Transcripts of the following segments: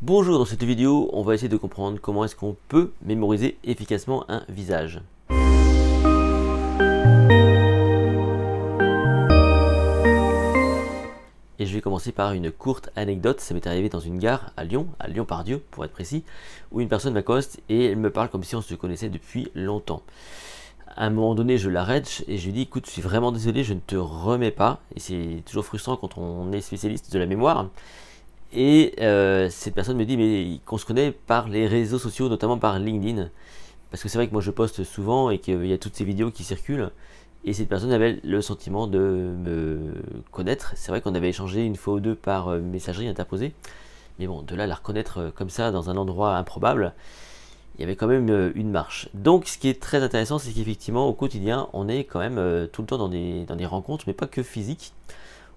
Bonjour, dans cette vidéo, on va essayer de comprendre comment est-ce qu'on peut mémoriser efficacement un visage. Et je vais commencer par une courte anecdote. Ça m'est arrivé dans une gare à Lyon-Part-Dieu pour être précis, où une personne m'accoste et elle me parle comme si on se connaissait depuis longtemps. À un moment donné, je l'arrête et je lui dis écoute, je suis vraiment désolé, je ne te remets pas. Et c'est toujours frustrant quand on est spécialiste de la mémoire. Et cette personne me dit mais qu'on se connaît par les réseaux sociaux, notamment par LinkedIn. Parce que c'est vrai que moi je poste souvent et qu'il y a toutes ces vidéos qui circulent. Et cette personne avait le sentiment de me connaître. C'est vrai qu'on avait échangé une fois ou deux par messagerie interposée. Mais bon, de là à la reconnaître comme ça dans un endroit improbable, il y avait quand même une marche. Donc ce qui est très intéressant, c'est qu'effectivement au quotidien, on est quand même tout le temps dans des rencontres, mais pas que physiques.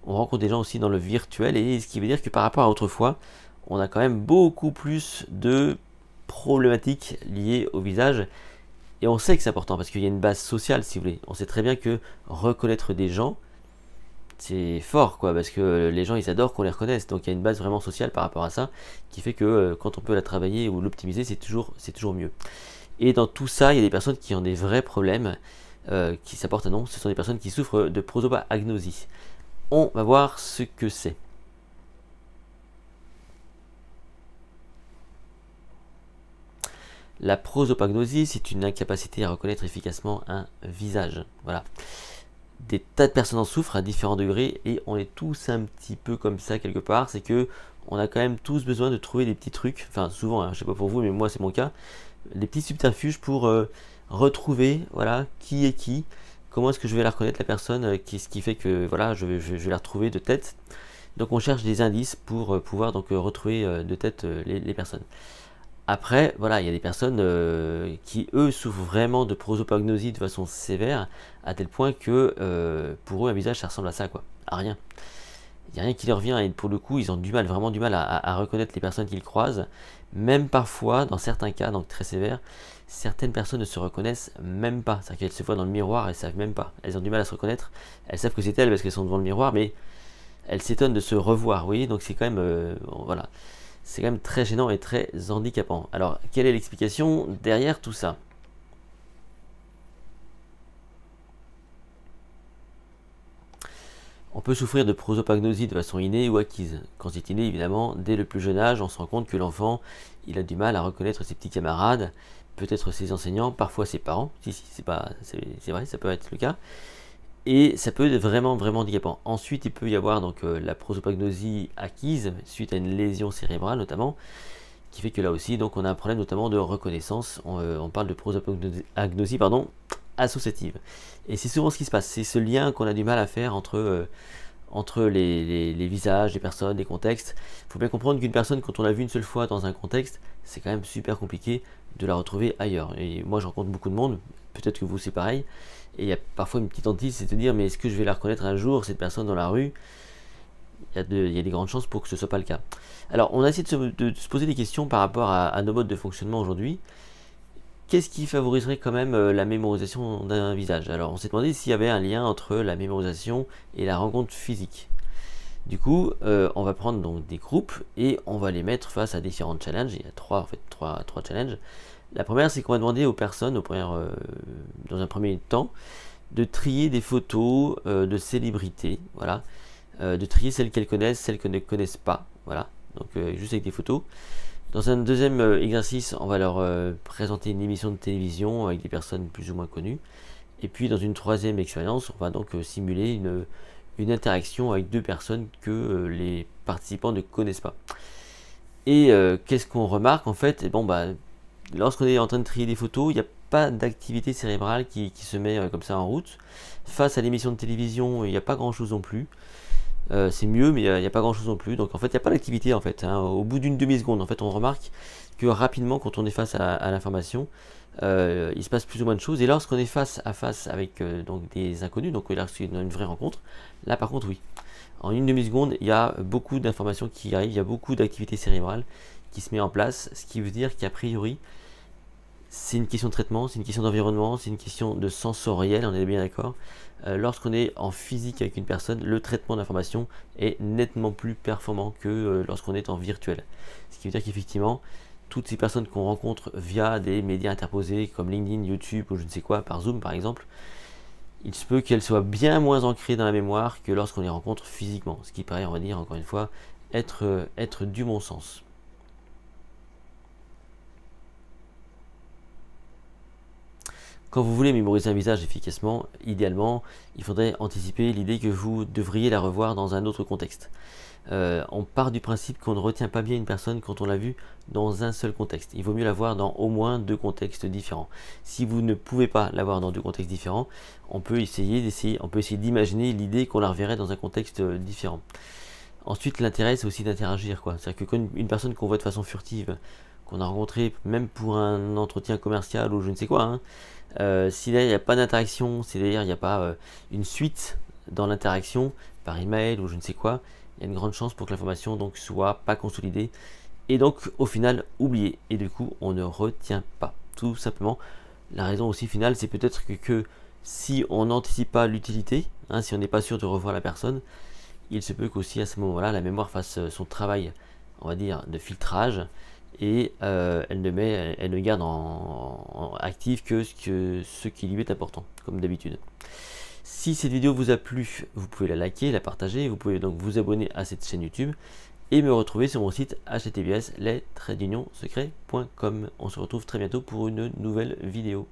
On rencontre des gens aussi dans le virtuel, et ce qui veut dire que par rapport à autrefois, on a quand même beaucoup plus de problématiques liées au visage. Et on sait que c'est important parce qu'il y a une base sociale, si vous voulez. On sait très bien que reconnaître des gens, c'est fort, quoi, parce que les gens, ils adorent qu'on les reconnaisse. Donc il y a une base vraiment sociale par rapport à ça, qui fait que quand on peut la travailler ou l'optimiser, c'est toujours mieux. Et dans tout ça, il y a des personnes qui ont des vrais problèmes, qui s'apportent un nom. Ce sont des personnes qui souffrent de prosopagnosie. On va voir ce que c'est. La prosopagnosie, c'est une incapacité à reconnaître efficacement un visage. Voilà. Des tas de personnes en souffrent à différents degrés et on est tous un petit peu comme ça quelque part. C'est que on a quand même tous besoin de trouver des petits trucs. Enfin, souvent, hein, je sais pas pour vous, mais moi c'est mon cas. Des petits subterfuges pour retrouver, voilà, qui est qui. Comment est-ce que je vais la reconnaître la personne, ce qui fait que voilà, je vais la retrouver de tête. Donc on cherche des indices pour pouvoir donc retrouver de tête les personnes. Après, voilà, il y a des personnes qui, eux, souffrent vraiment de prosopagnosie de façon sévère, à tel point que pour eux, un visage, ça ressemble à ça, quoi, à rien. Il n'y a rien qui leur vient, et pour le coup, ils ont du mal, vraiment du mal à reconnaître les personnes qu'ils croisent. Même parfois, dans certains cas, donc très sévères, certaines personnes ne se reconnaissent même pas. C'est-à-dire qu'elles se voient dans le miroir, elles ne savent même pas. Elles ont du mal à se reconnaître. Elles savent que c'est elles parce qu'elles sont devant le miroir, mais elles s'étonnent de se revoir, vous voyez, donc c'est quand même, voilà. C'est quand même très gênant et très handicapant. Alors, quelle est l'explication derrière tout ça? On peut souffrir de prosopagnosie de façon innée ou acquise. Quand c'est inné, évidemment, dès le plus jeune âge, on se rend compte que l'enfant, il a du mal à reconnaître ses petits camarades, peut-être ses enseignants, parfois ses parents. Si, c'est vrai, ça peut être le cas. Et ça peut être vraiment handicapant. Ensuite, il peut y avoir donc la prosopagnosie acquise suite à une lésion cérébrale notamment, qui fait que là aussi, donc on a un problème notamment de reconnaissance. On parle de prosopagnosie, pardon, associative. Et c'est souvent ce qui se passe. C'est ce lien qu'on a du mal à faire entre les visages, les personnes, les contextes. Il faut bien comprendre qu'une personne, quand on l'a vue une seule fois dans un contexte, c'est quand même super compliqué de la retrouver ailleurs. Et moi, je rencontre beaucoup de monde, peut-être que vous c'est pareil, et il y a parfois une petite hantise, c'est de dire mais est-ce que je vais la reconnaître un jour, cette personne dans la rue? Il y a des grandes chances pour que ce ne soit pas le cas. Alors, on a essayé de se poser des questions par rapport à nos modes de fonctionnement aujourd'hui. Qu'est-ce qui favoriserait quand même la mémorisation d'un visage? Alors, on s'est demandé s'il y avait un lien entre la mémorisation et la rencontre physique. Du coup, on va prendre donc des groupes et on va les mettre face à différents challenges. Il y a trois challenges. La première, c'est qu'on va demander aux personnes, dans un premier temps, de trier des photos de célébrités, voilà, de trier celles qu'elles connaissent, celles qu'elles ne connaissent pas, voilà, donc juste avec des photos. Dans un deuxième exercice, on va leur présenter une émission de télévision avec des personnes plus ou moins connues. Et puis dans une troisième expérience, on va donc simuler une interaction avec deux personnes que les participants ne connaissent pas. Et qu'est-ce qu'on remarque en fait? Et bon, bah, lorsqu'on est en train de trier des photos, il n'y a pas d'activité cérébrale qui se met comme ça en route. Face à l'émission de télévision, il n'y a pas grand chose non plus. C'est mieux, mais il n'y a pas grand chose non plus. Donc en fait, il n'y a pas d'activité en fait, hein. Au bout d'une demi-seconde, en fait, on remarque que rapidement, quand on est face à l'information, il se passe plus ou moins de choses. Et lorsqu'on est face à face avec donc des inconnus, donc lorsqu'il y a une vraie rencontre, là par contre, oui. En une demi-seconde, il y a beaucoup d'informations qui arrivent, il y a beaucoup d'activité cérébrale qui se met en place, ce qui veut dire qu'a priori, C'est une question de traitement, c'est une question d'environnement, c'est une question de sensoriel, on est bien d'accord. Lorsqu'on est en physique avec une personne, le traitement d'information est nettement plus performant que lorsqu'on est en virtuel. Ce qui veut dire qu'effectivement, toutes ces personnes qu'on rencontre via des médias interposés comme LinkedIn, YouTube ou je ne sais quoi, par Zoom par exemple, il se peut qu'elles soient bien moins ancrées dans la mémoire que lorsqu'on les rencontre physiquement. Ce qui paraît, on va dire, encore une fois, être du bon sens. Quand vous voulez mémoriser un visage efficacement, idéalement, il faudrait anticiper l'idée que vous devriez la revoir dans un autre contexte. On part du principe qu'on ne retient pas bien une personne quand on l'a vue dans un seul contexte. Il vaut mieux la voir dans au moins 2 contextes différents. Si vous ne pouvez pas la voir dans 2 contextes différents, on peut essayer d'imaginer l'idée qu'on la reverrait dans un contexte différent. Ensuite, l'intérêt, c'est aussi d'interagir, quoi. C'est-à-dire que quand une personne qu'on voit de façon furtive, qu'on a rencontrée même pour un entretien commercial ou je ne sais quoi, si là il n'y a pas d'interaction, c'est-à-dire il n'y a pas une suite dans l'interaction par email ou je ne sais quoi, il y a une grande chance pour que l'information donc soit pas consolidée et donc au final oubliée. Et du coup, on ne retient pas. Tout simplement, la raison aussi finale, c'est peut-être que si on n'anticipe pas l'utilité, si on n'est pas sûr de revoir la personne, il se peut qu'aussi à ce moment-là, la mémoire fasse son travail, on va dire, de filtrage et elle ne garde en actif que ce qui lui est important, comme d'habitude. Si cette vidéo vous a plu, vous pouvez la liker, la partager, vous pouvez donc vous abonner à cette chaîne YouTube et me retrouver sur mon site https://les-secrets.com. On se retrouve très bientôt pour une nouvelle vidéo.